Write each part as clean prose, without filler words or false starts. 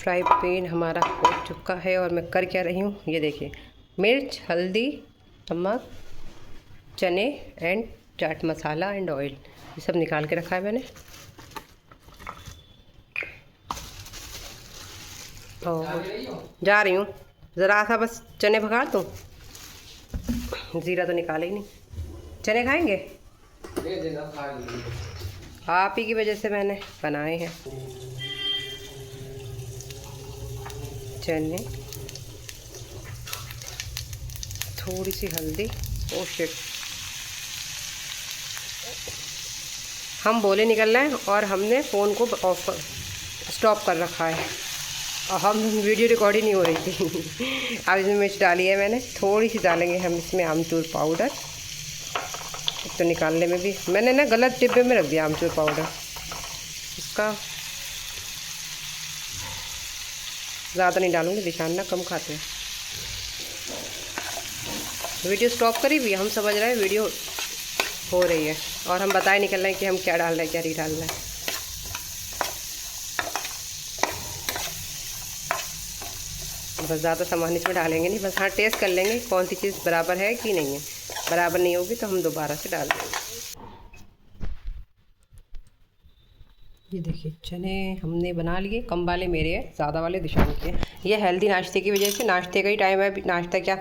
Fry pan हमारा हो चुका है और मैं कर क्या रही हूँ ये देखिए, मिर्च, हल्दी, नमक, चने and chaat masala and oil, ये सब निकाल के रखा है मैंने। जा रही हूँ, ज़रा सा बस चने भगा दूँ, ज़ीरा तो निकाले ही नहीं। चने खाएंगे? आप ही की वजह से मैंने बनाए हैं चने। थोड़ी सी हल्दी। ओह शिट, हम बोले निकल रहे हैं और हमने फ़ोन को ऑफ स्टॉप कर रखा है और हम वीडियो रिकॉर्ड ही नहीं हो रही थी। अब इसमें मिर्च डाली है मैंने, थोड़ी सी डालेंगे हम इसमें आमचूर पाउडर। तो निकालने में भी मैंने ना गलत डिब्बे में रख दिया आमचूर पाउडर, इसका ज़्यादा नहीं डालूँगी, दिशान ना कम खाते हैं। वीडियो स्टॉप करी भी, हम समझ रहे हैं वीडियो हो रही है और हम बताए निकल रहे हैं कि हम क्या डाल रहे हैं क्या नहीं डाल रहे हैं। बस ज़्यादा सामान इसमें डालेंगे नहीं, बस हाँ टेस्ट कर लेंगे कौन सी चीज़ बराबर है कि नहीं है। बराबर नहीं होगी तो हम दोबारा से डाल देंगे। ये देखिए चने हमने बना लिए, कम वाले मेरे हैं, ज़्यादा वाले दिशान के हैं। ये हेल्दी नाश्ते की वजह से, नाश्ते का ही टाइम है, नाश्ता क्या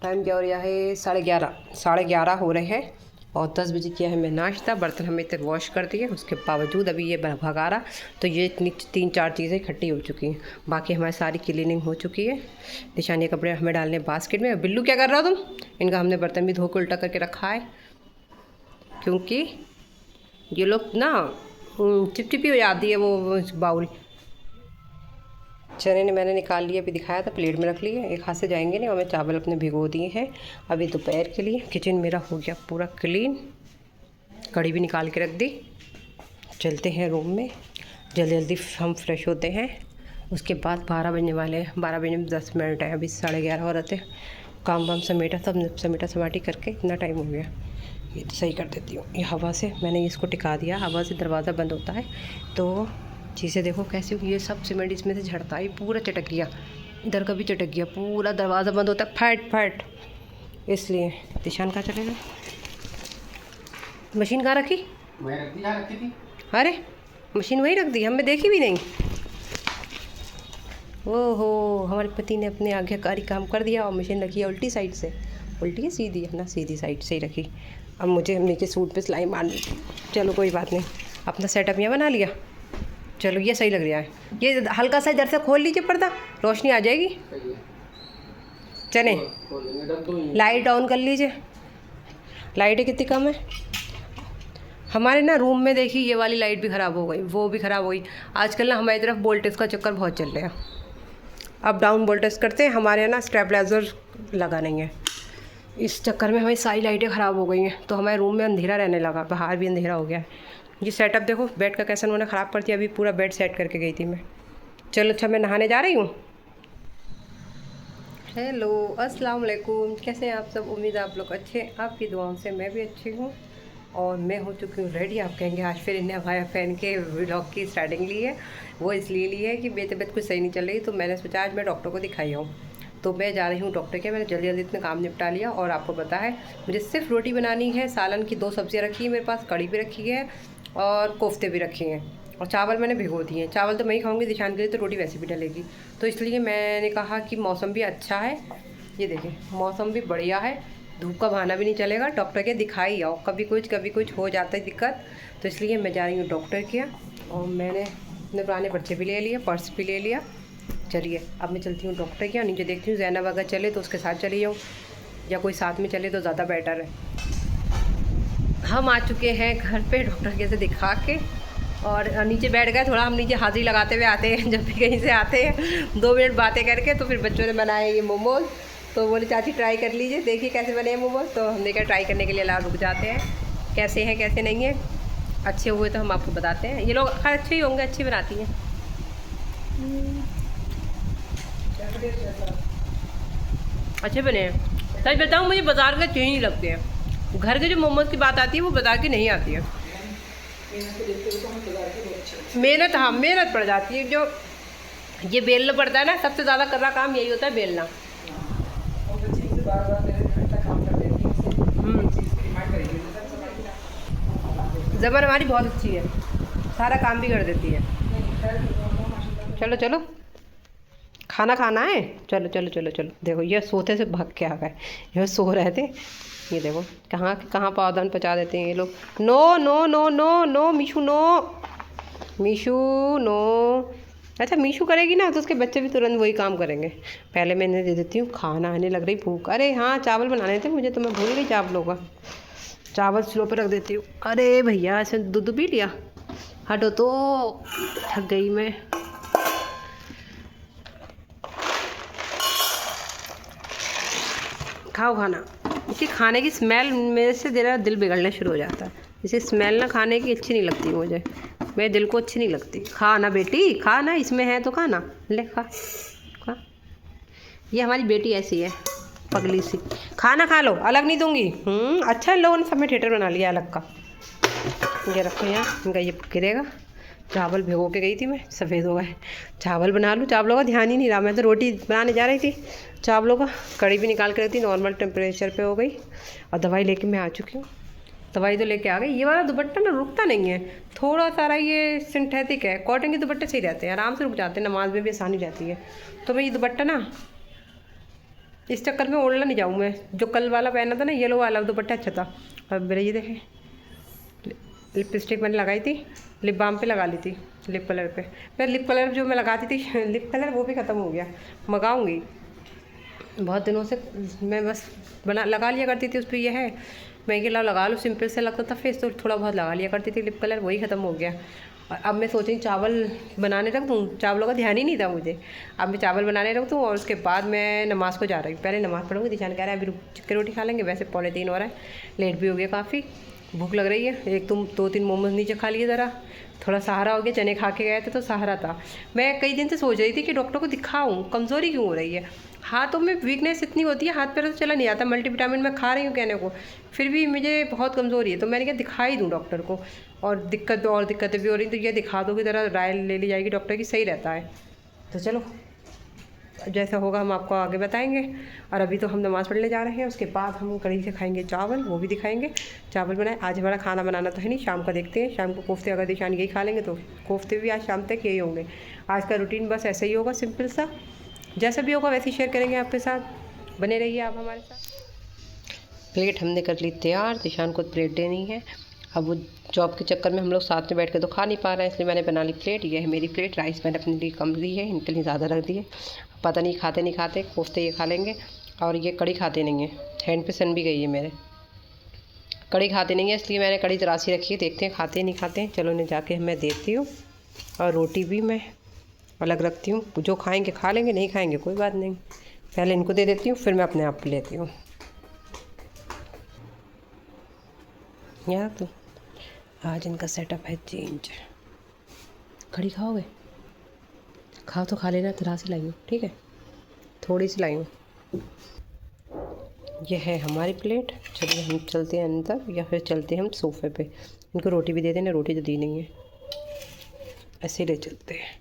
टाइम क्या हो रहा है, 11:30 हो रहे हैं और 10 बजे किया है मैं नाश्ता। बर्तन हमें इतने वॉश कर दिए, उसके बावजूद अभी ये भगा रहा, तो ये इतनी 3-4 चीज़ें इकट्ठी हो चुकी हैं। बाकी हमारी सारी क्लीनिंग हो चुकी है। दिशान ये कपड़े हमें डालने बास्केट में। बिल्लू क्या कर रहा हो तुम? इनका हमने बर्तन भी धो के उल्टा करके रखा है, क्योंकि ये लोग ना चिपचिपी हो जाती है वो बाउल। चने ने मैंने निकाल लिया, अभी दिखाया था, प्लेट में रख लिए, एक हाथ से जाएंगे नहीं। और मैं चावल अपने भिगो दिए हैं अभी दोपहर के लिए। किचन मेरा हो गया पूरा क्लीन, कढ़ी भी निकाल के रख दी। चलते हैं रूम में, जल्दी जल्दी हम फ्रेश होते हैं। उसके बाद 12 बजने वाले हैं, 12 बजने में 10 मिनट है, अभी 11:30 हो रहे थे। काम वाम समेटा, सब समेटा समाटी करके इतना टाइम हो गया। ये तो सही कर देती हूँ। ये हवा से मैंने इसको टिका दिया, हवा से दरवाज़ा बंद होता है तो चीज़ें देखो कैसी हुई। ये सब सीमेंट इसमें से झड़ता है, पूरा चटक गया, इधर का भी चटक गया, पूरा दरवाज़ा बंद होता है फट। इसलिए दिशान कहाँ चले गए? मशीन कहाँ रखी? रखी थी। अरे मशीन वहीं रख दी, हमें देखी भी नहीं। ओहो, हमारे पति ने अपने आज्ञाकारी काम कर दिया और मशीन रखी है उल्टी साइड से। उल्टी है सीधी है ना? सीधी साइड से ही रखी। अब मुझे नीचे सूट पे सिलाई मारनी थी। चलो कोई बात नहीं, अपना सेटअप यहाँ बना लिया। चलो ये सही लग रहा है। ये हल्का सा इधर से खोल लीजिए पर्दा, रोशनी आ जाएगी। चने लाइट ऑन कर लीजिए, लाइटें कितनी कम है हमारे ना रूम में। देखिए ये वाली लाइट भी ख़राब हो गई, वो भी ख़राब हो गई। आजकल ना हमारी तरफ वोल्टेज का चक्कर बहुत चल रहा है, अप डाउन वोल्टेज करते हैं। हमारे यहाँ ना स्टेबलाइजर लगा नहीं है, इस चक्कर में हमारी सारी लाइटें ख़राब हो गई हैं, तो हमारे रूम में अंधेरा रहने लगा, बाहर भी अंधेरा हो गया है। ये सेटअप देखो, बेड का कैसा उन्होंने ख़राब कर दिया। अभी पूरा बेड सेट करके गई थी मैं। चलो अच्छा, मैं नहाने जा रही हूँ। हेलो अस्सलाम वालेकुम, कैसे हैं आप सब? उम्मीद है आप लोग अच्छे, आपकी दुआओं से मैं भी अच्छी हूँ। और मैं हो चुकी हूँ रेडी। आप कहेंगे आज फिर इन्हें हवाया फैन के व्लॉग की स्टार्टिंग ली है। वो इसलिए ली है कि मेरी तबीयत कुछ सही नहीं चल रही, तो मैंने सोचा आज मैं डॉक्टर को दिखाई आऊँ। तो मैं जा रही हूँ डॉक्टर के। मैंने जल्दी जल्दी इतना काम निपटा लिया और आपको पता है मुझे सिर्फ रोटी बनानी है। सालन की 2 सब्जियाँ रखी है मेरे पास, कड़ी भी रखी है और कोफ्ते भी रखे हैं और चावल मैंने भिगो दिए हैं। चावल तो मैं ही खाऊंगी, दिशान के लिए तो रोटी वैसे भी डलेगी। तो इसलिए मैंने कहा कि मौसम भी अच्छा है, ये देखिए मौसम भी बढ़िया है, धूप का बहाना भी नहीं चलेगा। डॉक्टर के दिखाई आओ, कभी कुछ हो जाता है दिक्कत। तो इसलिए मैं जा रही हूँ डॉक्टर के। और मैंने अपने पुराने पर्चे भी ले लिए, पर्स भी ले लिया। चलिए अब मैं चलती हूँ डॉक्टर के। नीचे देखती हूँ जैनब अगर चले तो उसके साथ चली जाऊँ, या कोई साथ में चले तो ज़्यादा बेटर है। हम आ चुके हैं घर पे डॉक्टर के से दिखा के और नीचे बैठ गए। थोड़ा हम नीचे हाजिरी लगाते हुए आते हैं, जब भी कहीं से आते हैं 2 मिनट बातें करके। तो फिर बच्चों ने बनाए ये मोमोज़, तो बोले चाची ट्राई कर लीजिए, देखिए कैसे बने हैं मोमोज़। तो हमने कहा ट्राई करने के लिए ला रुक जाते हैं, कैसे हैं कैसे नहीं है। अच्छे हुए तो हम आपको बताते हैं। ये लोग खैर अच्छे ही होंगे, अच्छी बनाती हैं। अच्छे बने हैं। सच बताऊँ मुझे बाज़ार के अच्छे ही नहीं लगते हैं। घर के जो मोमोज़ की बात आती है वो बाज़ार की नहीं आती है। मेहनत, हाँ मेहनत पड़ जाती है। जो ये बेलना पड़ता है ना, सबसे ज़्यादा कर रहा काम यही होता है, बेलना। ज़बर हमारी बहुत अच्छी है, सारा काम भी कर देती है। चलो चलो खाना खाना है, चलो चलो चलो चलो। देखो ये सोते से भाग के आ गए, ये सो रहे थे। ये देखो कहाँ कहाँ पावदान पहुँचा देते हैं ये लोग। No no no no no Meesho no, Meesho no. अच्छा मीशू करेगी ना तो उसके बच्चे भी तुरंत वही काम करेंगे। पहले मैं इन्हें दे देती हूँ खाना, आने लग रही भूख। अरे हाँ चावल बनाने थे मुझे, तो मैं भूल गई चावलों का। चावल स्लो पर रख देती हूँ। अरे भैया ऐसे दूध पी लिया, हटो तो, थक गई मैं। खाओ खाना। इसकी खाने की स्मेल मेरे से मेरा दिल बिगड़ना शुरू हो जाता है। इसे स्मेल ना खाने की अच्छी नहीं लगती मुझे, मेरे दिल को अच्छी नहीं लगती। खा ना बेटी, खा ना, इसमें है तो खा ना, ले खा खा। ये हमारी बेटी ऐसी है पगली सी। खाना खा लो, अलग नहीं दूंगी। अच्छा इन लोगों ने सब में थिएटर बना लिया अलग का। ये रखो यहाँ, इनका ये गिरेगा। चावल भिगो के गई थी मैं, सफ़ेद हो गए। चावल बना लूँ, चावलों का ध्यान ही नहीं रहा। मैं तो रोटी बनाने जा रही थी, चावलों का कड़ी भी निकाल के रखी, नॉर्मल टेम्परेचर पे हो गई। और दवाई लेके मैं आ चुकी हूँ, दवाई तो लेके आ गई। ये वाला दुपट्टा ना रुकता नहीं है, थोड़ा सारा ये सिंथेटिक है। कॉटन के दुपट्टे सही रहते हैं, आराम से रुक जाते हैं, नमाज में भी आसानी रहती है। तो मैं ये दुपट्टा ना इस चक्कर में ओढ़ना नहीं जाऊँ मैं। जो कल वाला पहना था ना, येलो वाला दुपट्टा अच्छा था। और मेरे ये देखें, लिपस्टिक मैंने लगाई थी, लिप बाम पे लगा ली थी, लिप कलर पे। मैं लिप कलर जो मैं लगाती थी लिप कलर, वो भी ख़त्म हो गया। मंगाऊँगी, बहुत दिनों से मैं बस लगा लिया करती थी उस पर। यह है मैं कि लगा लूँ, सिंपल से लगता था फेस, तो थोड़ा बहुत लगा लिया करती थी लिप कलर, वही ख़त्म हो गया। और अब मैं सोच रही चावल बनाने रख दूँ, चावलों का ध्यान ही नहीं था मुझे। अब मैं चावल बनाने रख दूँ और उसके बाद मैं नमाज़ को जा रही हूँ। पहले नमाज़ पढ़ूँगी, दिशान कह रहा है अभी चिक्की रोटी खा लेंगे। वैसे 2:45 हो रहा है, लेट भी हो गया काफ़ी, भूख लग रही है। एक तुम 2-3 मोमोज नीचे खा लिए, ज़रा थोड़ा सहारा हो गया। चने खा के गए थे तो सहारा था। मैं कई दिन से सोच रही थी कि डॉक्टर को दिखाऊं, कमज़ोरी क्यों हो रही है, हाथों में वीकनेस इतनी होती है, हाथ पैर तो चला नहीं आता। मल्टीविटामिन मैं खा रही हूँ कहने को, फिर भी मुझे बहुत कमज़ोरी है। तो मैंने कहा दिखा ही दूँ डॉक्टर को। और दिक्कतें भी हो रही, तो ये दिखा दो कि ज़रा राय ले ली जाएगी डॉक्टर की, सही रहता है। तो चलो जैसा होगा हम आपको आगे बताएंगे। और अभी तो हम नमाज़ पढ़ने जा रहे हैं, उसके बाद हम कढ़ी से खाएंगे चावल, वो भी दिखाएंगे। चावल बनाए, आज हमारा खाना बनाना तो है नहीं, शाम का देखते हैं। शाम को कोफ्ते, अगर दिशान यही खा लेंगे तो कोफ्ते भी आज शाम तक यही होंगे। आज का रूटीन बस ऐसा ही होगा, सिंपल सा। जैसा भी होगा वैसे ही शेयर करेंगे आपके साथ, बने रहिए आप हमारे साथ। प्लेट हमने कर ली तैयार, दिशान को प्लेट देनी है। अब वो जॉब के चक्कर में हम लोग साथ में बैठ के तो खा नहीं पा रहे हैं, इसलिए मैंने बना ली प्लेट। ये है मेरी प्लेट, राइस मैंने अपने लिए कम ली है, इनके लिए ज़्यादा रख दी है। पता नहीं खाते नहीं खाते, कोफ्ते ये खा लेंगे। और ये कड़ी खाते नहीं है, हैंड पे सन भी गई है मेरे, कड़ी खाते नहीं है, इसलिए मैंने कड़ी तरासी रखी है। देखते हैं खाते नहीं खाते हैं। चलो इन्हें जाके मैं देती हूँ। और रोटी भी मैं अलग रखती हूँ, जो खाएंगे खा लेंगे, नहीं खाएंगे कोई बात नहीं। पहले इनको दे देती हूँ, फिर मैं अपने आप को लेती हूँ। यार तो आज इनका सेटअप है चेंज। कड़ी खाओगे? खाओ तो खा लेना, तरासी लाई हूँ, ठीक है, थोड़ी सी लाई हूँ। यह है हमारी प्लेट। चलिए हम चलते हैं अंदर, या फिर चलते हैं हम सोफ़े पे। इनको रोटी भी दे देना, रोटी तो दी नहीं है, ऐसे ही ले चलते हैं।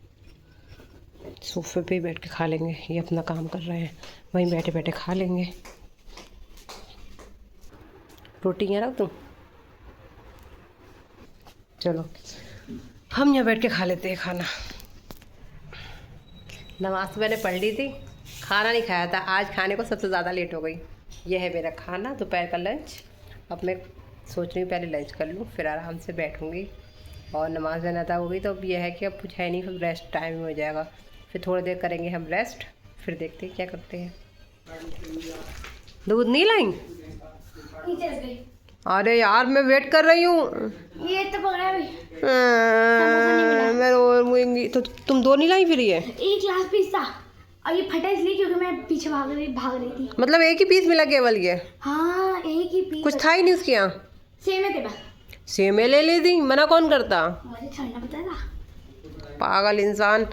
सोफ़े पे ही बैठ के खा लेंगे, ये अपना काम कर रहे हैं, वहीं बैठे बैठे खा लेंगे। रोटी यहाँ रख दूँ? चलो हम यहाँ बैठ के खा लेते हैं खाना। नमाज़ तो मैंने पढ़ ली थी, खाना नहीं खाया था। आज खाने को सबसे ज़्यादा लेट हो गई। यह है मेरा खाना, दोपहर का लंच। अब मैं सोच रही हूँ पहले लंच कर लूँ, फिर आराम से बैठूँगी। और नमाज़ अदा हो गई, तो अब यह है कि अब कुछ है नहीं, फिर रेस्ट टाइम हो जाएगा। फिर थोड़ी देर करेंगे हम रेस्ट, फिर देखते हैं क्या करते हैं। दूध नहीं लाई? अरे यार मैं वेट कर रही हूँ। ये तो पकड़ा भी। मैं रोऊंगी तो तुम दो नहीं लाई फिर? ये एक ग्लास पीस था और ये फटा इसलिए क्योंकि मैं पीछे भाग रही थी। मतलब एक ही पीस मिला केवल ये? हाँ एक ही पीस, कुछ था ही नहीं उसके यहाँ। सेम है बस। सेमे ले ली थी, मना कौन करता? मुझे छोड़ना पता था। पागल इंसान,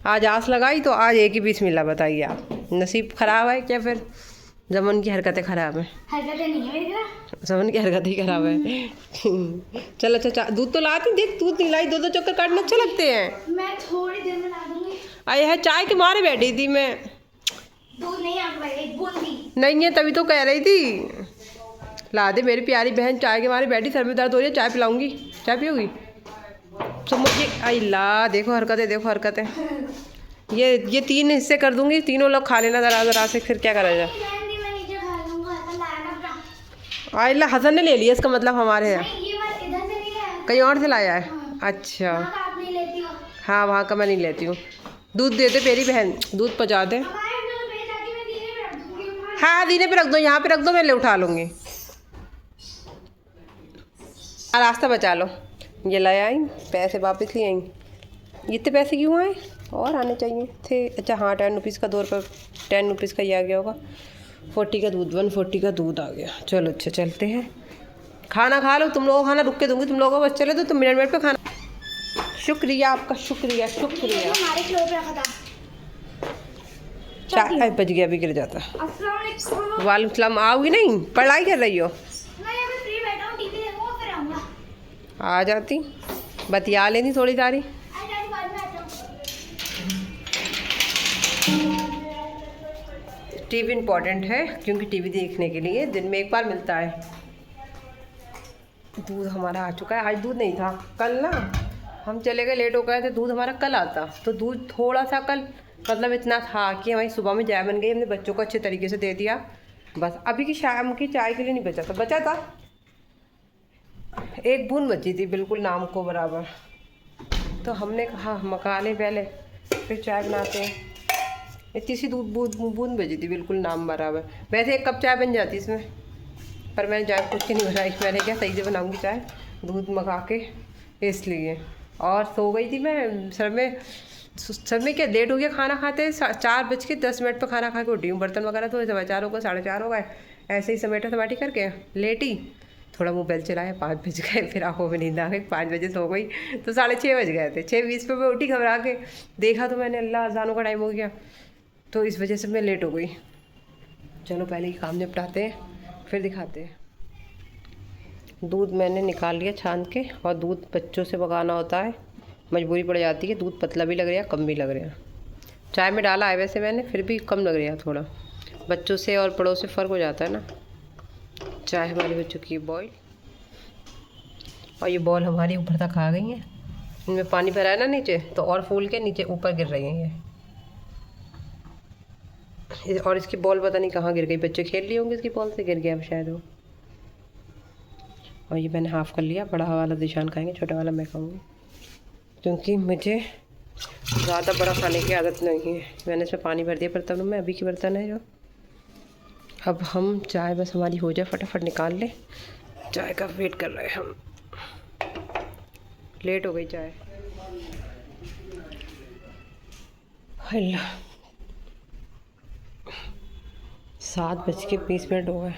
आज आस लगाई तो आज एक ही पीस मिला। बताइए आप, नसीब ख़राब है क्या फिर? जमन की हरकतें ख़राब हैं। हरकतें नहीं है मेरी तरह, जमन की हरकत ही ख़राब है। चल अच्छा दूध तो लाती, देख दूध नहीं लाई, दो चक्कर काटने अच्छे लगते हैं। मैं थोड़ी देर में ला दूंगी। आए है चाय के मारे बैठी थी मैं। दूध नहीं आ गया, एक बूंद भी नहीं है तभी तो कह रही थी। ला दे मेरी प्यारी बहन, चाय के मारे बैठी, सर में दर्द हो रही है, चाय पिलाऊंगी। चाय पियोगी तो मुझे अल्लाह देखो हरकतें, देखो हरकतें। ये 3 हिस्से कर दूंगी, तीनों लोग खा लेना ज़रा ज़रा से, फिर क्या करा जाए। मैं नीचे खा लूंगा, तो लाना अपना। अल्लाह हसन ने ले लिया, इसका मतलब हमारे है, नहीं, ये बात इधर से नहीं लाया, कहीं और से लाया है। हाँ। अच्छा वहाँ का आप नहीं लेती हो। हाँ वहाँ का मैं नहीं लेती हूँ। दूध दे दे मेरी बहन, दूध पहुँचा दे। हमारे दूध में जाके मैं दीने में रख दूंगी, वहाँ। हाँ दीने पे रख दो, यहाँ पे रख दो, मैं ले उठा लूँगी। रास्ता बचा लो। ये ले आई, पैसे वापस ले आई। इतने पैसे क्यों आए, और आने चाहिए थे। अच्छा हाँ 10 रुपीज़ का 2 रुपये 10 रुपीज़ का ये आ गया होगा। 40 का दूध, 140 का दूध आ गया। चलो अच्छा चलते हैं, खाना खा लो। तुम लोगों को खाना रुक के दूंगी, तुम लोगों को बस चले तो तुम मिनट पे खाना। शुक्रिया आपका, शुक्रिया शुक्रिया। हमारे फ्लोर पे रखा था। चाय बज गया, अभी गिर जाता। अस्सलाम वालेकुम। वालेकुम सलाम। आओगी नहीं, पढ़ाई कर रही हो? मैं अभी फ्री बैठा हूँ, टीवी देखूंगा फिर आऊंगा। आ जाती, बतिया लेनी थोड़ी सारी। आज बाद में आता हूँ। टीवी इम्पोर्टेंट है, क्योंकि टीवी देखने के लिए दिन में एक बार मिलता है। दूध हमारा आ चुका है। आज दूध नहीं था, कल ना हम चले गए, लेट हो गए थे। दूध हमारा कल आता, तो दूध थोड़ा सा कल मतलब इतना था कि हमारी सुबह में चाय बन गई, हमने बच्चों को अच्छे तरीके से दे दिया। बस अभी की शाम की चाय के लिए नहीं बचा था, बचा था 1 बूंद बची थी, बिल्कुल नाम को बराबर। तो हमने कहा मका लें पहले, फिर चाय बनाते हैं। इतनी सी दूध बूंद बची थी, बिल्कुल नाम बराबर। वैसे 1 कप चाय बन जाती इसमें, पर मैंने चाय कुछ नहीं बनाई। मैंने क्या सही से बनाऊंगी चाय, दूध मंगा के, इसलिए। और सो गई थी मैं। सर में क्या लेट हो गया, खाना खाते 4:10 पर खाना खा के उठी हूँ। बर्तन वगैरह तो 4:15 हो गए, 4:30 हो गए। ऐसे ही समाटी करके लेटी, थोड़ा मोबाइल चलाया, 5 बज गए। फिर आंखों में नींद आ गई, 5 बजे सो गई तो 6:30 बज गए थे। 6:20 पे मैं उठी घबरा के, देखा तो मैंने अल्लाह अज़ानों का टाइम हो गया, तो इस वजह से मैं लेट हो गई। चलो पहले ये काम निपटाते हैं, फिर दिखाते हैं। दूध मैंने निकाल लिया छान के, और दूध बच्चों से मंगाना होता है, मजबूरी पड़ जाती है। दूध पतला भी लग रहा है, कम भी लग रहा है। चाय में डाला है वैसे मैंने, फिर भी कम लग रहा है थोड़ा। बच्चों से और बड़ों से फ़र्क हो जाता है ना। चाय हमारी हो चुकी है बॉईल, और ये बॉल हमारी ऊपर तक आ गई हैं। इनमें पानी भरा है ना नीचे, तो और फूल के नीचे ऊपर गिर रही हैं ये। और इसकी बॉल पता नहीं कहाँ गिर गई, बच्चे खेल लिए होंगे इसकी बॉल से, गिर गया अब शायद वो। और ये मैंने हाफ़ कर लिया, बड़ा वाला दिशान खाएंगे, छोटा वाला मैं खाऊंगी, क्योंकि मुझे ज़्यादा बड़ा खाने की आदत नहीं है। मैंने इसमें पानी भर दिया बर्तनों में, अभी की बर्तन है जो। अब हम चाय बस हमारी हो जाए, फटाफट निकाल लें। चाय का वेट कर रहे हैं हम, लेट हो गई चाय। अल्लाह 7:20 हो गए।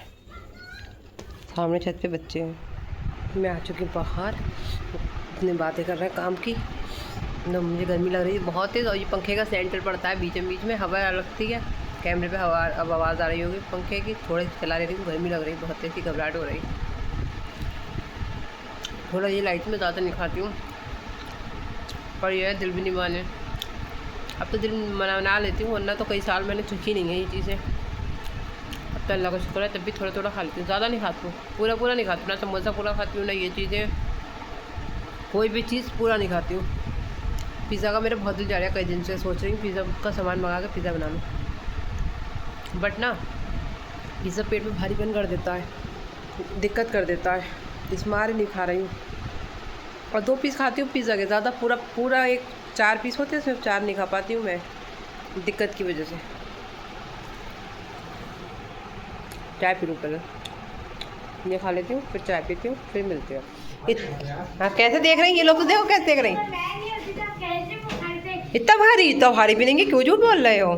सामने छत पे बच्चे हैं, मैं आ चुकी बाहर। इतनी बातें कर रहे हैं काम की ना, मुझे गर्मी लग रही है बहुत तेज़। और ये पंखे का सेंटर पड़ता है बीच में हवा लगती है। कैमरे पे हवा, अब आवाज़ आ रही होगी पंखे की, थोड़ी चला रही थी। गर्मी लग रही है बहुत तेज़, घबराहट हो रही। थोड़ा ये लाइट में ज़्यादा नहीं खाती हूँ, पर यह दिल भी नहीं माने। अब तो दिल मना लेती हूँ, वरना तो कई साल मैंने चुकी नहीं है ये चीज़ें। अब तो अल्लाह का शुक्र है, तब भी थोड़ा थोड़ा खा लेती हूँ, ज़्यादा नहीं खाती हूँ। पूरा नहीं खाती हूँ, ना समोसा पूरा खाती हूँ, ना ये चीज़ें, कोई भी चीज़ पूरा नहीं खाती हूँ। पिज़्ज़ा का मेरा बहुत दिल जा रहा है, कई दिन से सोच रही हूँ पिज़्ज़ा का सामान मंगा के पिज़्ज़ा बना लूँ, बट ना पिज़्ज़ा पेट में भारीपन कर देता है, दिक्कत कर देता है, इस मारे नहीं खा रही हूँ। और 2 पीस खाती हूँ पिज़्ज़ा के, ज़्यादा पूरा एक 4 पीस होते हैं, सिर्फ 4 नहीं खा पाती हूँ मैं, दिक्कत की वजह से। चाय पी लूँ पहले, ये खा लेती हूँ, फिर चाय पीती हूँ, फिर मिलते हैं। हाँ कैसे देख रही हैं ये लोग, तो देखो कैसे देख रही हैं। इतना भारी भी नहीं, क्यों झूठ बोल रहे हो?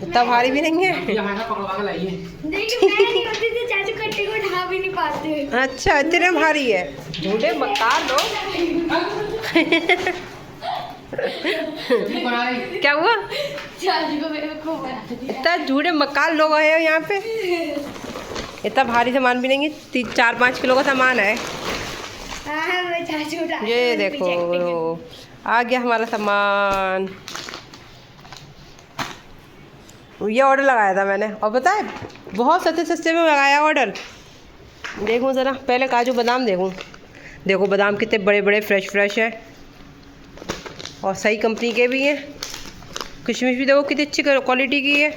इतना भारी भी नहीं है। अच्छा इतने भारी है, झूठे मक्कार लोग। क्या हुआ? इतना झूठे मक्कार लोग हैं यहाँ पे। इतना भारी सामान भी नहीं है, 4-5 किलो का सामान है। मैं चाचू उठा ये देखो आ गया हमारा सामान। ये ऑर्डर लगाया था मैंने, और पता है बहुत सस्ते सस्ते में लगाया ऑर्डर। देखूँ ज़रा पहले काजू बादाम देखूँ। देखो बादाम कितने बड़े बड़े फ्रेश फ्रेश है और सही कंपनी के भी हैं। किशमिश भी देखो कितनी अच्छी क्वालिटी की है।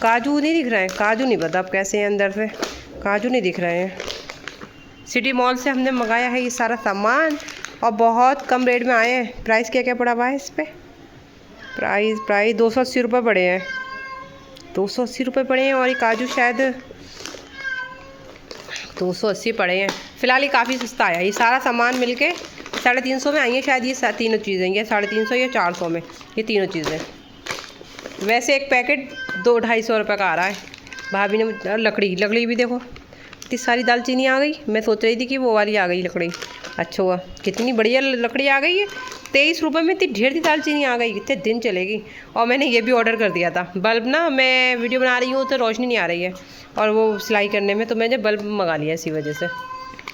काजू नहीं दिख रहे हैं, काजू नहीं पता अब कैसे हैं अंदर से, काजू नहीं दिख रहे हैं। सिटी मॉल से हमने मंगाया है ये सारा सामान और बहुत कम रेट में आए हैं। प्राइस क्या क्या पड़ा हुआ है इस पर? प्राइस 280 रुपये पड़े हैं, 280 रुपये पड़े हैं। और ये काजू शायद 280 पड़े हैं। फ़िलहाल ये काफ़ी सस्ता आया। ये सारा सामान मिलके 350 में आई है शायद। ये तीनों चीज़ें, ये 350 या 400 में ये तीनों चीज़ें। वैसे एक पैकेट 200-250 रुपये का आ रहा है। भाभी ने लकड़ी भी देखो इतनी सारी दालचीनी आ गई। मैं सोच रही थी कि वो वाली आ गई लकड़ी, अच्छा हुआ कितनी बढ़िया लकड़ी आ गई है। 23 रुपये में इतनी ढेर सी दालचीनी आ गई, कितने दिन चलेगी। और मैंने ये भी ऑर्डर कर दिया था बल्ब ना, मैं वीडियो बना रही हूँ तो रोशनी नहीं आ रही है और वो सिलाई करने में, तो मैंने बल्ब मंगा लिया इसी वजह से।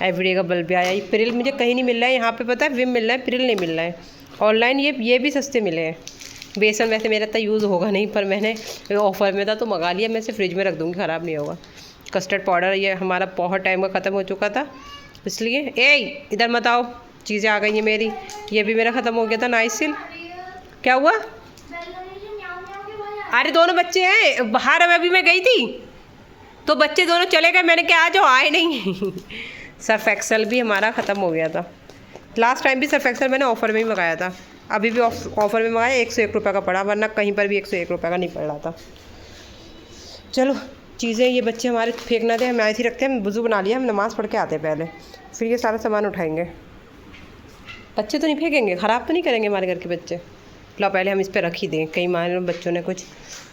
एवरीडे का बल्ब भी आया। ये प्रिल मुझे कहीं नहीं मिल रहा है, यहाँ पे पता है विम मिल रहा है, प्रिल नहीं मिल रहा है। ऑनलाइन ये भी सस्ते मिले हैं। बेसन वैसे मेरा इतना यूज़ होगा नहीं, पर मैंने ऑफ़र में था तो मंगा लिया। मैं इसे फ्रिज में रख दूँगी, ख़राब नहीं होगा। कस्टर्ड पाउडर ये हमारा बहुत टाइम का ख़त्म हो चुका था, इसलिए इधर मत आओ, चीज़ें आ गई हैं मेरी। ये भी मेरा ख़त्म हो गया था नाइसिल। क्या हुआ? अरे दोनों बच्चे हैं बाहर। अभी मैं गई थी तो बच्चे दोनों चले गए, मैंने क्या आज आए नहीं। सर्फ एक्सेल भी हमारा ख़त्म हो गया था। लास्ट टाइम भी सर्फ एक्सेल मैंने ऑफ़र में ही मंगाया था, अभी भी ऑफ़र में मंगाया। 101 रुपये का पड़ा, वरना कहीं पर भी 101 रुपये का नहीं पड़ रहा था। चलो चीज़ें ये बच्चे हमारे फेंकना थे, हम ऐसे ही रखते हैं। हम वज़ू बना लिया, हम नमाज़ पढ़ के आते हैं पहले, फिर ये सारा सामान उठाएंगे। बच्चे तो नहीं फेंकेंगे, ख़राब तो नहीं करेंगे हमारे घर के बच्चे। लो पहले हम इस पर रख ही दें, कहीं हमारे बच्चों ने कुछ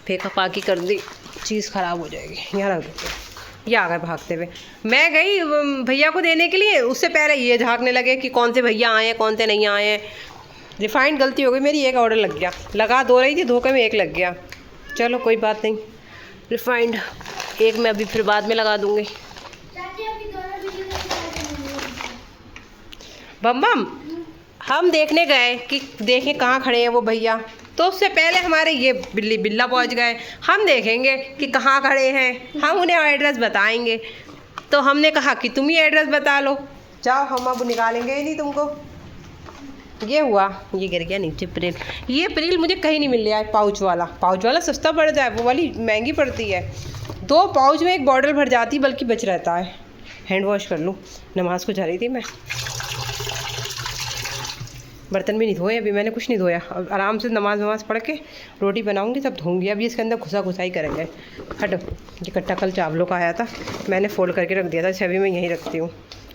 फेंका पाकी कर दी, चीज़ ख़राब हो जाएगी। यहाँ रख देते हैं। ये आ गए भागते हुए। मैं गई भैया को देने के लिए, उससे पहले ये झाँकने लगे कि कौन से भैया आए हैं कौन से नहीं आए हैं। रिफाइंड गलती हो गई मेरी, एक ऑर्डर लग गया। लगा 2 रही थी, धोखे में 1 लग गया। चलो कोई बात नहीं, रिफाइंड एक मैं अभी फिर बाद में लगा दूँगी। बम बम हम देखने गए कि देखें कहाँ खड़े हैं वो भैया, तो उससे पहले हमारे ये बिल्ला पहुंच गए। हम देखेंगे कि कहाँ खड़े हैं, हम उन्हें एड्रेस बताएंगे। तो हमने कहा कि तुम ही एड्रेस बता लो, जाओ हम अब निकालेंगे ही नहीं तुमको। ये हुआ, ये गिर गया नीचे प्रिल। ये प्रिल मुझे कहीं नहीं मिल रहा है। पाउच वाला सस्ता पड़ जाए, वो वाली महंगी पड़ती है। 2 पाउच में 1 बॉटल भर जाती, बल्कि बच रहता है। हैंड वॉश कर लूँ, नमाज़ को जा रही थी मैं। बर्तन भी नहीं धोए अभी, मैंने कुछ नहीं धोया। अब आराम से नमाज़ पढ़ के रोटी बनाऊंगी तब धोऊंगी। अब ये इसके अंदर घुसा ही करेंगे। हटो, ये कट्टा कल चावलों का आया था, मैंने फोल्ड करके रख दिया था। इसे अभी मैं यहीं रखती हूँ,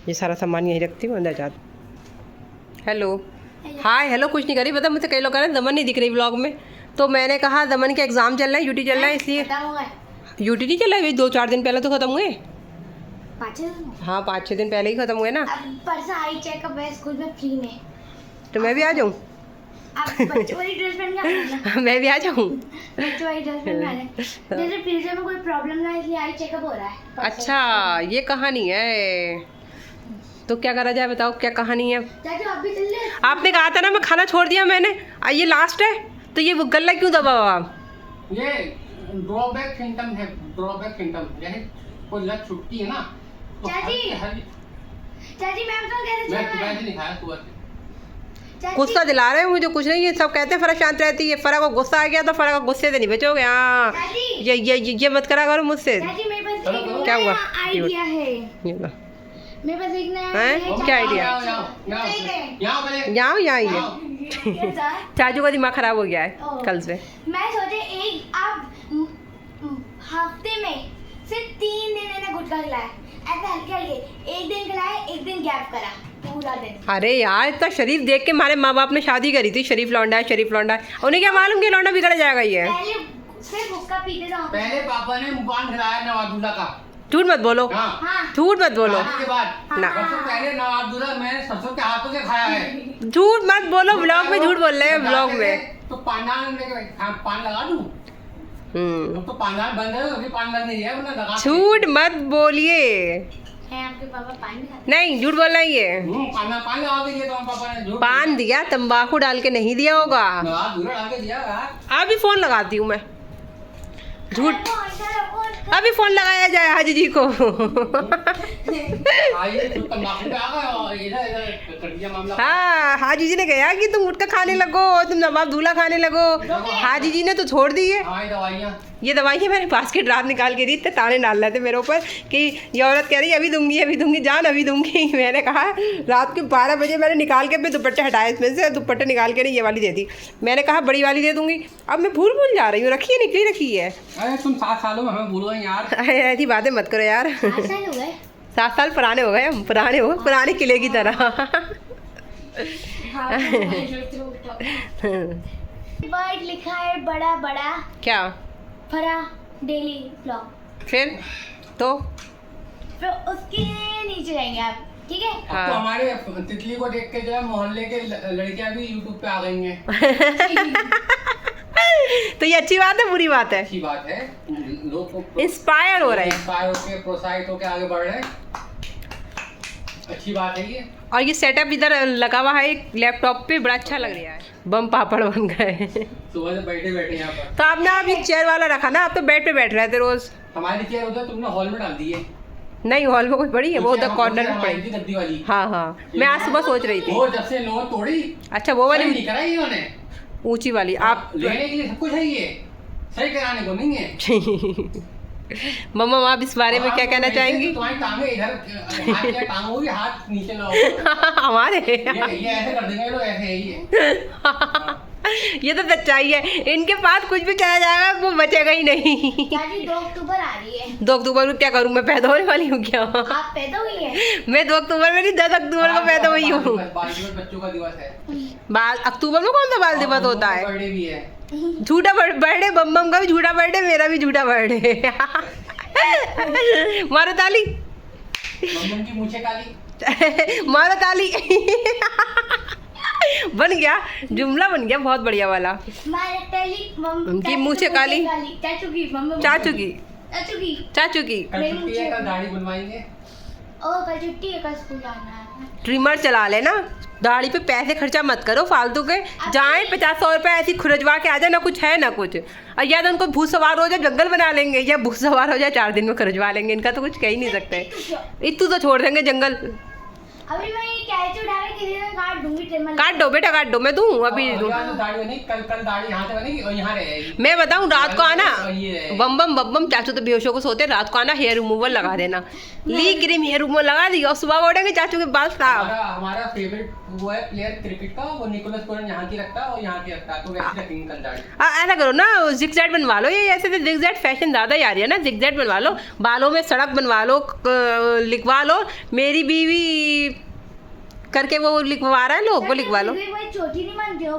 ये सारा सामान यहीं रखती हूँ, अंदर जाती। हेलो हाय हेलो कुछ नहीं करी, पता मुझसे कई लोग कह रहे हैं दमन नहीं दिख रही व्लॉग में। तो मैंने कहा दमन के एग्ज़ाम चल रहा है, यूटी चल रहा है, इसलिए। यूटी नहीं चल रहा है, 2-4 दिन पहले तो ख़त्म हुए। 5-6 5-6 दिन पहले ही ख़त्म हुए ना। परसों आई चेकअप है स्कूल में फ्री में, तो मैं भी आ जाऊँ? बच्चों वाली ड्रेस पहन के आना। मैं भी आ जाऊँ? बच्चों वाली ड्रेस पहन के आना। जैसे फ्रीजर में कोई प्रॉब्लम ना, इसलिए आई चेकअप हो रहा है। अच्छा ये कहानी है, तो क्या करा जाए बताओ, क्या कहानी है? चाचू आप भी चल ले। आपने कहा था ना मैं खाना छोड़ दिया मैंने, ये लास्ट है तो ये गला क्यों दबाओ आप? ये ड्रॉबैक सिम्टम है, ड्रॉबैक सिम्टम। जैसे कोई लत छुट्टी है ना तो चाची मैं बताऊं कैसे मैं चल रहा है? नहीं खाया सुबह से। गुस्सा दिला रहे हैं मुझे, कुछ नहीं। ये सब कहते हैं फर्क शांत रहती है, फर्क को गुस्सा आ गया तो फर्क को गुस्से से नहीं बचोगे। हाँ ये मत करा करो मुझसे। चाची मेरे पास एक क्या हुआ? आइडिया है। ये लो। मेरे पास एक नया हैं? है। क्या आइडिया? यहाँ ही है। चाचू का दिमाग खराब हो गया है कल से। मैं सोचे एक आप हफ्ते में सिर्फ 3 दिन मैंने गुटखा खिलाया, ऐसे हल्के एक दिन खिलाया, एक दिन गैप करा, पूरा दिन। अरे यार इतना शरीफ देख के हमारे माँ बाप ने शादी करी थी, शरीफ लौंडा है। उन्हें क्या मालूम कि लौंडा बिगड़ जाएगा ये। पहले सिर्फ हुक्का पीते थे। पहले पापा ने मुकान खिलाया नवाजुल्ला का। झूठ मत बोलो, हाँ। झूठ मत बोलो, शादी के बाद ना। सबसे पहले नवाजुल्ला मैंने सरसों के हाथों से खाया है। झूठ मत बोलो, ब्लॉग में झूठ बोल रहे हैं ब्लॉग में। तो पान लगा दूं? तो पान बंद है, अभी पान बंद नहीं है, वरना लगा। झूठ मत बोलिए, है आपके पापा पान भी खाते नहीं, झूठ बोल रहा है ये। पान पान लगा के दिया तो पापा ने झूठ पान दिया, तंबाकू डाल के नहीं दिया होगा। आप धूरा डाल के दिया यार। अभी फोन लगाती हूँ मैं, झूठ। हैं? अभी फोन लगाया जाए हाजी जी को। आइए तो तंबाकू पे आ गए और इधर इधर कर दिया मामला। हाँ, हाजी जी ने कहा कि तुम गुटखा खाने लगो, तुम नवाब दूल्हा खाने लगो। हाजी जी ने तो छोड़ दी है। हाँ, ये दवाइयाँ ये दवाइयाँ मैंने बास्केट रात निकाल के दी, इतने ताने डाल रहे थे मेरे ऊपर कि ये औरत कह रही अभी दूंगी जान, अभी दूंगी। मैंने कहा रात के 12 बजे मैंने निकाल के अपने दुपट्टे हटाए, इसमें से दुपट्टे निकाल के नहीं ये वाली दे दी। मैंने कहा बड़ी वाली दे दूंगी, अब मैं भूल जा रही हूँ, निकली रखी है। अरे तुम 7 सालों में हमें भूल गए यार। अरे ऐसी बातें मत करो यार। 8 साल हो गए। 7 साल पुराने हो गए हम, पुराने किले की तरह। वर्ड लिखा है बड़ा बड़ा, क्या फरा डेली ब्लॉग, फिर तो फिर उसके नीचे जाएंगे आप, ठीक है? अब हाँ। तो हमारे तितली को देख के जो है मोहल्ले के लड़कियां भी यूट्यूब पे आ गई हैं। तो ये अच्छी बात है बुरी बात है? अच्छी बात है, लोग को इंस्पायर हो रहे हैं। इंस्पायर होके प्रोत्साहित होके आगे बढ़ रहे हैं, अच्छी बात है ये। और ये सेटअप इधर लगा हुआ है एक लैपटॉप पे, बड़ा अच्छा लग रहा है। बम पापड़ बन गए। सुबह से बैठे बैठे यहाँ पर। तो आपने आप ये चेयर वाला रखा ना, आप तो बेड पे बैठ रहे थे रोज। हमारी चेयर उधर तुमने हॉल में डाल दी है। नहीं, हॉल में कोई पड़ी है, वो उधर कॉर्नर में हमारी पड़ी। थी गद्दी वाली। हाँ, मैं आज सुबह सोच रही थी। वो जब से लोग तोड़ी, अच्छा, वो सही वाली नहीं कराई इन्होंने। ऊंची वाली आप लेने के लिए सब कुछ है, ये सही कराने को नहीं है। मम्मा आप इस बारे में क्या कहना चाहेंगी? तुम्हारी टांगे इधर, हाथ क्या टांग होगी, हाथ नीचे लाओ। हमारे ये ऐसे कर देंगे लोग, ऐसे ही है। ये तो सच्चाई है, इनके पास कुछ भी चला जाएगा वो बचेगा ही नहीं। चाची 2 अक्टूबर आ रही है। 2 अक्टूबर को क्या करूँ, मैं पैदा होने वाली हूँ क्या? आप पैदा हुई है? मैं 2 अक्टूबर में नहीं, 10 अक्टूबर को पैदा हुई हूँ। बाल दिवस बच्चों का दिवस है। बाल अक्टूबर में कौन सा बाल दिवस होता है? बर्थडे भी है। झूठा बर्थडे, बम बम का भी झूठा बर्थडे, मेरा भी झूठा बर्थडे। मारो ताली, मम्मी की मूछें काली। मारो ताली। बन गया, जुमला बन गया बहुत बढ़िया वाला। उनकी मूछें काली, चाचू की मम्मी, चाचू की, चाचू की। चाचू की। कल छुट्टी है, कल दाढ़ी बनवाएंगे। ओ कल छुट्टी है, कल स्कूल जाना है। ट्रिमर चला लेना, दाढ़ी पे पैसे खर्चा मत करो फालतू के। जाए 50-100 रुपए ऐसी खुरजवा के आ जाए, ना कुछ है ना कुछ। और या तो उनको भूत सवार हो जाए जंगल बना लेंगे, या भूत सवार हो जाए 4 दिन में खुरजवा लेंगे। इनका तो कुछ कह ही नहीं सकते, इतू तो छोड़ देंगे जंगल। अभी मैं ये कैच उठा के किसी दिन काट दूंगी ट्रिमर। काट दो बेटा, काट दो, मैं दूँ अभी दूँ। तो दाढ़ी बनी, कल दाढ़ी यहाँ से बनेगी और यहाँ रहेगी। मैं बताऊँ, रात को आना, ये बम बम बम बम, चाचू तो बेहोशों को सोते, रात को आना, हेयर रिमूवर लगा देना, ली क्रीम हेयर रिमूवर लगा दी, और सुबह उठेंगे चाचू के बाल साफ। हमारा फेवरेट वो है प्लेयर क्रिकेट का, वो निकोलस पूरन यहाँ की रखता है और यहाँ की रखता है, तो वैसे रखेंगे कल दाढ़ी। ऐसा करो ना, जिगजैग बनवा लो। ये ऐसे तो जिगजैग फैशन ज़्यादा ही आ रही है ना, जिगजैग बनवा लो, बालों में सड़क बनवा लो, लिखवा लो, मेरी बीवी करके वो लिखवा रहा है लोग, वो लिखवा लो। छोटी नहीं मानते हो?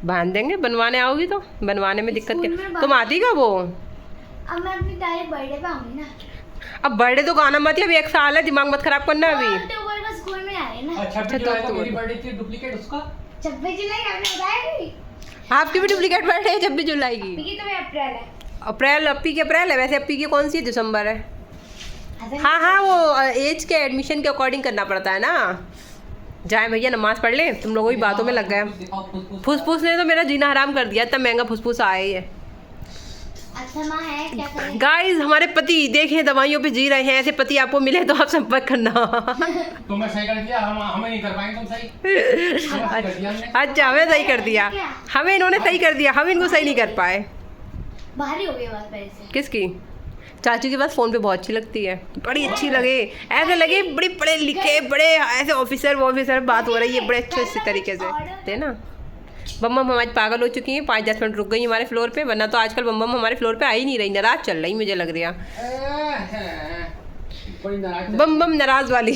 बांध देंगे, बनवाने आओगी तो बनवाने में दिक्कत स्कूल क्या? में तुम आती क्या वो? अब मैं अपनी डायरेक्ट बर्थडे पे आऊंगी ना। अब बर्थडे तो गाना मत, अभी 1 साल है, दिमाग मत खराब करना अभी। अक्टूबर को स्कूल में आ रहे हैं ना। 26 जुलाई को मेरी बर्थडे थी, डुप्लीकेट उसका। 26 जुलाई आपने बताया नहीं? आपकी भी डुप्लीकेट बर्थडे है 26 जुलाई की? अभी तो मैं अप्रैल है। अप्रैल, अपी की अप्रैल है, वैसे अपी की कौन सी है? दिसंबर है। ऐसा हाँ, वो एज के एडमिशन के अकॉर्डिंग करना पड़ता है ना। जाए भैया नमाज पढ़ ले, तुम लोगों की बातों में लग गए। फुसफुस ने तो मेरा जीना हराम कर दिया, इतना महंगा फुसफुस आया ही है। अच्छा माँ है, क्या करें? गाइस, हमारे पति देखें दवाइयों पे जी रहे हैं, ऐसे पति आपको मिले तो आप संपर्क करना। तुमने सही कर दिया, हमें नहीं कर पाएंगे, तुम सही। अच्छा, हमें सही कर दिया, हमें इन्होंने सही कर दिया, हम इनको सही नहीं कर पाए। भारी हो गई बात मेरे से। किसकी? चाचू के पास फ़ोन पे बहुत अच्छी लगती है, बड़ी अच्छी लगे, ऐसे लगे बड़े पढ़े लिखे, बड़े ऐसे ऑफिसर बात हो रही है, बड़े अच्छे तरीके से थे ना। बम बम हमारी पागल हो चुकी हैं, 5-10 मिनट रुक गई हमारे फ्लोर पे, वरना तो आजकल बम बम हमारे फ्लोर पे आ ही नहीं रही, नाराज चल रही मुझे लग रहा। बम बम नाराज वाली।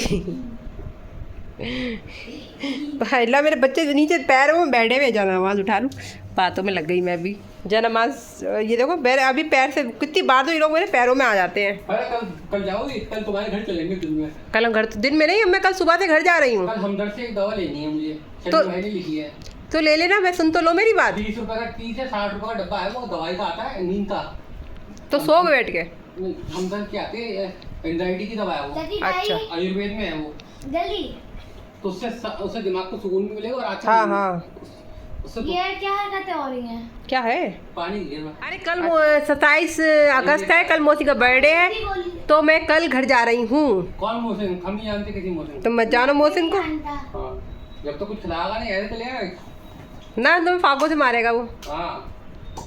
पहला मेरे बच्चे नीचे पैरों में बैठे हुए, जाना नमाज उठा लूँ, बातों में लग गई मैं भी। जनमाज ये देखो, अभी पैर से कितनी बार तो ये लोग मेरे पैरों में आ जाते हैं। अरे कल जाओगी? कल तुम्हारे घर चलेंगे दिन में। कल हम घर दिन में नहीं, मैं कल सुबह से घर जा रही हूँ। कल हमदर्द से एक दवा लेनी है मुझे, तो लिखी है, तो ले लेना, मैं सुन तो लो मेरी बात। 30 रुपए का, 30 या 60 रुपए का डब्बा है, वो दवाई का आता है, नींद का। तो सो बैठ के हमदर्द के आते एंजाइटी की दवा है वो, चाची अच्छा। भाई आयुर्वेद में है वो। जल्दी तो उससे दिमाग को सुकून भी मिलेगा और अच्छा हाँ भी हाँ मिलेगा। उससे तो ये क्या हरकतें हो रही हैं? क्या है? पानी दिए अरे कल 27 अगस्त है, कल मौसी का बर्थडे है, तो मैं कल घर जा रही हूँ। कौन मोहसिन? हम नहीं जानते किसी मोहसिन तो मैं जानो मोहसिन को जानता। हाँ, जब तो कुछ खिलाएगा नहीं ऐसे चलेगा। ना, तुम्हें फागों से मारेगा वो। हाँ,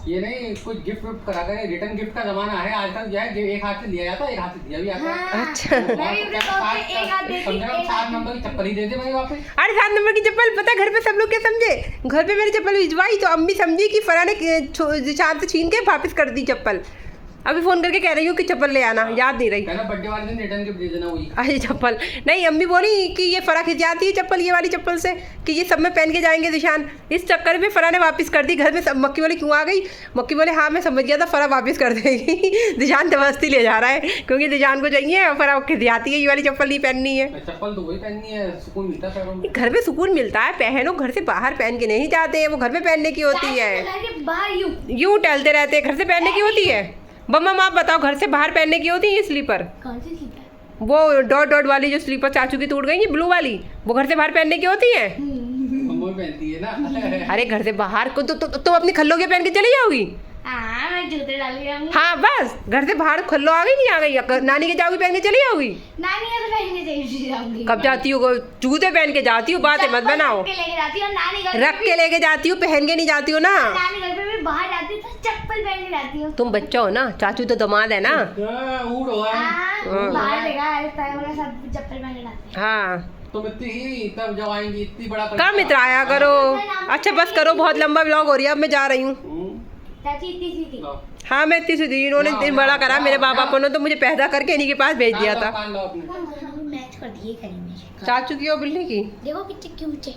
ये नहीं कुछ गिफ्ट विफ्ट करा कर, रिटर्न गिफ्ट का जमाना है आजकल। जो है एक हाथ से लिया जाता है, एक हाथ से दिया भी जाता है। हाँ, अच्छा। मैं भी अपने दोस्त को एक हाथ देती, कम से कम एक हाथ 7 नंबर की चप्पल ही दे दे भाई वापस। अरे 7 नंबर की चप्पल, पता है घर पे सब लोग क्या समझे? घर पे मेरी चप्पल भिजवाई तो अम्मी समझी कि फरा ने शाम से छीन के वापस कर दी चप्पल। अभी फोन करके कह रही हूँ कि चप्पल ले आना, याद नहीं रही। कहना बर्थडे वाले दिन रिटर्न गिफ्ट दे देना वही। अरे चप्पल नहीं, अम्मी बोली कि ये फरा खिंच जाती है चप्पल ये वाली चप्पल से, कि ये सब में पहन के जाएंगे दिशान। इस चक्कर में फरा ने वापस कर दी। घर में सब मक्की बोली क्यों आ गई? मक्की बोले हाँ मैं समझ गया था फरा वापस कर देगी। दिशान जबरदस्ती ले जा रहा है क्योंकि दिशान को चाहिए और फरा खिंच जाती है, ये वाली चप्पल नहीं पहननी है। चप्पल तो वही पहननी है, सुकून मिलता है पैरों में। घर में सुकून मिलता है, पहनो। घर से बाहर पहन के नहीं जाते हैं, वो घर में पहनने की होती है। घर के बाहर यूं टहलते रहते हैं, घर से पहनने की होती है। बम्मा आप बताओ, घर से बाहर पहनने की होती है ये स्लीपर? कौन सी स्लीपर? वो डॉट डॉट वाली जो स्लीपर चाचू की टूट गई है ब्लू वाली, वो घर से बाहर पहनने की होती है। मम्मी पहनती है ना। अरे घर से बाहर को तो तुम अपनी खल्लो के पहन के चली जाओगी? हाँ मैं जूते डाल के आऊंगी। हाँ बस, घर से बाहर खल्लो आ गई नहीं आ गई? नानी के जाओगी पहन के चली जाओगी? नानी का तो पहन के चली जाऊंगी। कब जाती हो? जूते पहन के जाती हो, बातें मत बनाओ। रख के लेके जाती हूँ नानी घर रख के लेके जाती हो, पहन के नहीं जाती हो ना। नानी घर पे भी बाहर जाती हूँ तो चप्पल पहन के जाती हूँ। तुम बच्चा हो ना, चाचू तो दामाद है ना। ऊट हुआ है। हाँ, बाहर देखा है पैरों के साथ चप्पल पहन के जाते हैं। हाँ, तुम इतनी ही तब जब आएंगी इतनी बड़ा कम इतराया करो। अच्छा बस करो, बहुत लंबा व्लॉग हो रही है, अब मैं जा रही हूँ। चाची इतनी सी थी। हाँ मैं इतनी सी थी, इन्होंने दिन बड़ा करा मेरे बाप बापों ने, तो मुझे पैदा करके इन्हीं के पास भेज दिया था। मैच कर दिए करीब। चाचू की और बिल्ली की, देखो कितने क्यूट है।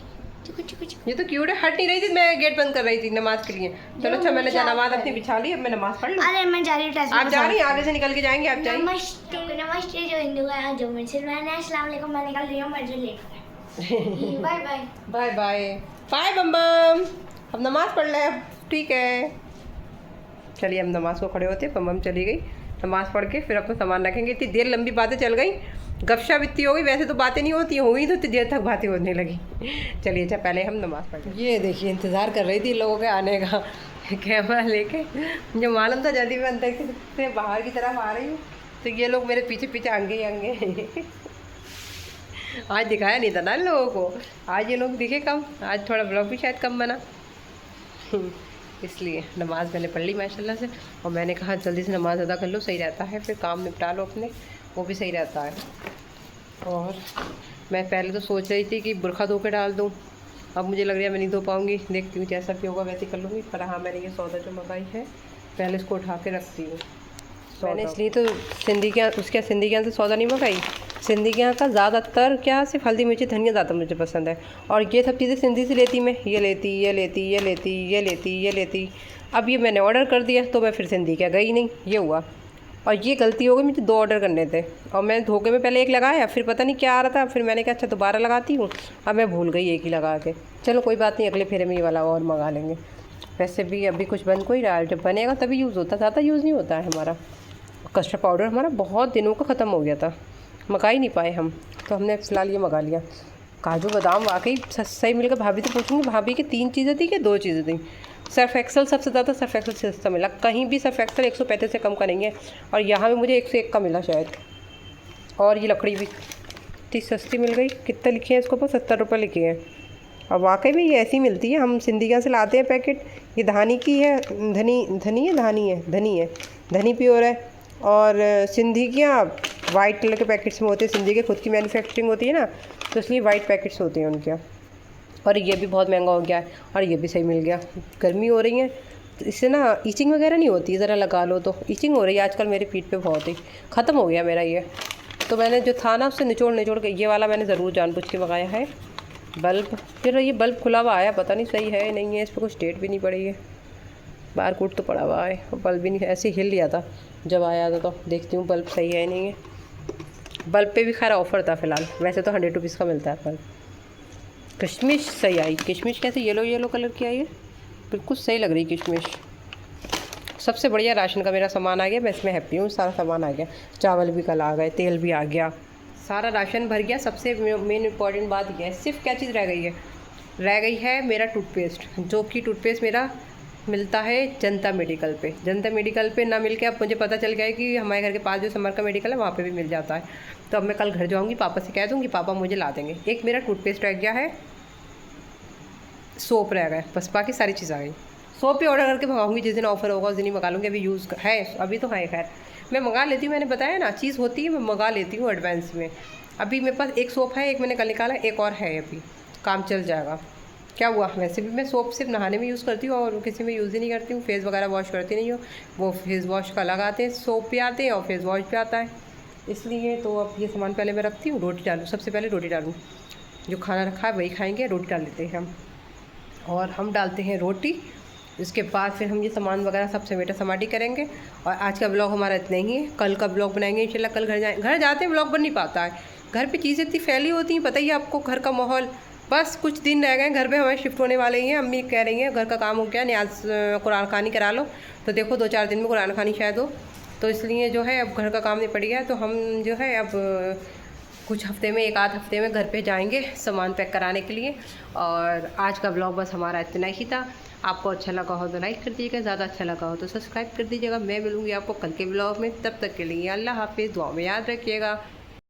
चुकु चुकु चुकु। ये तो क्यूट है। हट नहीं रही थी, मैं गेट बंद कर रही थी नमाज के लिए। चलो अच्छा, मैंने नमाज अपनी बिछा ली, अब मैं नमाज पढ़ लूँ। अरे मैं जा रही हूँ टेस्ट। आप जा रही हैं? आगे से निकल के जाएंगे आप? जाइए। नमस्ते जो हिंदू है जो मुसलमान है, अस्सलाम वालेकुम। मैं निकल रही हूँ मस्जिद लेकर। Bye bye. Bye bye bye बम बम। अब नमाज पढ़ ले अब, ठीक है। चलिए हम नमाज को खड़े होते हैं। बम बम चली गई, नमाज पढ़ के फिर अपना सामान रखेंगे। इतनी देर लंबी बातें चल गई, गपशप इतनी हो गई। वैसे तो बातें नहीं होती, हुई तो इतनी देर तक बातें होने लगी। चलिए अच्छा, पहले हम नमाज पढ़। ये देखिए इंतज़ार कर रही थी लोगों के आने का, कैमरा लेके। जो मालूम था जल्दी मैं अंदर से बाहर की तरफ आ रही हूँ, तो ये लोग मेरे पीछे पीछे आगे ही आगे। आज दिखाया नहीं था ना लोगों को, आज ये लोग दिखे कम, आज थोड़ा ब्लॉग भी शायद कम बना। इसलिए नमाज़ मैंने पढ़ ली माशाल्लाह से, और मैंने कहा जल्दी से नमाज़ अदा कर लो, सही रहता है, फिर काम निपटा लो अपने, वो भी सही रहता है। और मैं पहले तो सोच रही थी कि बुरखा धो के डाल दूँ, अब मुझे लग रहा है मैं नहीं धो पाऊँगी। देखती हूँ जैसा भी होगा वैसे कर लूँगी। पर हाँ, मैंने ये सौदा जो मंगाई है पहले इसको उठा के रखती हूँ। मैंने इसलिए तो सिंधी के यहाँ से सौदा नहीं मंगाई। सिंधी के यहाँ का ज़्यादातर क्या सिर्फ हल्दी मिर्ची धनिया ज़्यादा मुझे पसंद है, और ये सब चीज़ें सिंधी से लेती मैं, ये लेती। अब ये मैंने ऑर्डर कर दिया तो मैं फिर सिंधी क्या गई नहीं, ये हुआ। और ये गलती हो गई, मुझे 2 ऑर्डर करने थे, और मैं धोखे में पहले एक लगाया, फिर पता नहीं क्या आ रहा था, फिर मैंने कहा अच्छा दोबारा लगाती हूँ। अब मैं भूल गई एक ही लगा के। चलो कोई बात नहीं, अगले फेरे में ये वाला और मंगा लेंगे। वैसे भी अभी कुछ बन को ही रहा है, जब बनेगा तभी यूज़ होता, ज़्यादा यूज़ नहीं होता है हमारा। कस्टर्ड पाउडर हमारा बहुत दिनों का ख़त्म हो गया था, मंगा ही नहीं पाए हम, तो हमने फ़िलहाल ये मंगा लिया। काजू बादाम वाकई सही मिल गया। भाभी से पूछूंगी, भाभी की 3 चीज़ें थी कि 2 चीज़ें थी। सर्फ एक्सल सबसे ज़्यादा, सर्फ एक्सल से सस्ता मिला, कहीं भी सर्फ एक्सल 135 से कम का नहीं है, और यहाँ भी मुझे 101 का मिला शायद। और ये लकड़ी भी इतनी सस्ती मिल गई। कितने लिखे हैं इसके ऊपर? 70 रुपये लिखे हैं। और वाकई में ये ऐसी मिलती है, हम सिंधी के यहाँ से लाते हैं पैकेट। ये धानी की है, धनी प्योर है। और सिंधी के यहाँ वाइट कलर के पैकेट्स में होते हैं, सिंधी के खुद की मैन्युफैक्चरिंग होती है ना, तो इसलिए वाइट पैकेट्स होते हैं उनके यहाँ। और ये भी बहुत महंगा हो गया है, और ये भी सही मिल गया। गर्मी हो रही है तो इससे ना ईचिंग वगैरह नहीं होती, ज़रा लगा लो तो ईचिंग हो रही है आजकल मेरी पीठ पे बहुत ही। ख़त्म हो गया मेरा ये, तो मैंने जो था ना उससे निचोड़ के ये वाला मैंने ज़रूर जानबूझ के मंगाया है बल्ब। फिर ये बल्ब खुला हुआ आया, पता नहीं सही है नहीं है, इस पर कुछ डेट भी नहीं पड़ी है, बार कोड तो पड़ा हुआ है, और बल्ब भी नहीं, ऐसे हिल लिया था जब आया था। तो देखती हूँ बल्ब सही है नहीं है। बल्ब पे भी खैर ऑफ़र था फ़िलहाल, वैसे तो 100 रुपीज़ का मिलता है बल्ब। किशमिश सही आई, किशमिश कैसे येलो कलर की आई है, बिल्कुल सही लग रही किशमिश। सबसे बढ़िया राशन का मेरा सामान आ गया, मैं इसमें हैप्पी हूँ। सारा सामान आ गया, चावल भी कल आ गए, तेल भी आ गया, सारा राशन भर गया। सबसे मेन इंपॉर्टेंट बात यह है, सिर्फ क्या चीज़ रह गई है मेरा टूथपेस्ट, जो कि टूथपेस्ट मेरा मिलता है जनता मेडिकल पे। जनता मेडिकल पे ना मिल के अब मुझे पता चल गया है कि हमारे घर के पास जो समर का मेडिकल है वहाँ पे भी मिल जाता है। तो अब मैं कल घर जाऊँगी, पापा से कह दूँगी, पापा मुझे ला देंगे। एक मेरा टूथपेस्ट रह गया है, सोप रह गए, बस बाकी सारी चीज़ आ गई। सोप भी ऑर्डर करके मंगाऊंगी, जिस दिन ऑफर होगा उस दिन ही मंगा लूँगी। अभी यूज़ है, अभी तो है, खैर मैं मंगा लेती हूँ। मैंने बताया ना, चीज़ होती है मैं मंगा लेती हूँ एडवांस में। अभी मेरे पास एक सोप है, एक मैंने कल निकाला, एक और है, अभी काम चल जाएगा। क्या हुआ, वैसे भी मैं सोप सिर्फ नहाने में यूज़ करती हूँ और किसी में यूज़ ही नहीं करती हूँ। फेस वगैरह वॉश करती नहीं हूँ, वो फेस वॉश का लगाते हैं, सोप भी आते हैं और फेस वॉश भी आता है, इसलिए। तो अब ये सामान पहले मैं रखती हूँ। रोटी डालूँ, सबसे पहले रोटी डालूँ, जो खाना रखा है वही खाएँगे। रोटी डाल लेते हैं हम, और हम डालते हैं रोटी। इसके बाद फिर हम ये सामान वगैरह सब समेटा समाटी करेंगे। और आज का ब्लॉग हमारा इतना ही है, कल का ब्लॉग बनाएंगे इंशाल्लाह। कल घर जाते हैं, ब्लॉग बन नहीं पाता है, घर पे चीज़ें इतनी फैली होती हैं, पता ही है आपको, घर का माहौल। बस कुछ दिन रह गए, घर पे हमारे शिफ्ट होने वाले ही हैं। अम्मी कह रही हैं घर का काम हो गया, न्याज कुरान खानी करा लो। तो देखो 2-4 दिन में कुरान खानी शायद हो, तो इसलिए जो है अब घर का काम निपट गया है। तो हम जो है अब कुछ हफ्ते में, 1-आध हफ्ते में घर पे जाएंगे सामान पैक कराने के लिए। और आज का ब्लॉग बस हमारा इतना ही था। आपको अच्छा लगा हो तो लाइक कर दीजिएगा, ज़्यादा अच्छा लगा हो तो सब्सक्राइब कर दीजिएगा। मैं मिलूँगी आपको कल के ब्लॉग में, तब तक के लिए अल्लाह हाफिज़, दुआ में याद रखिएगा।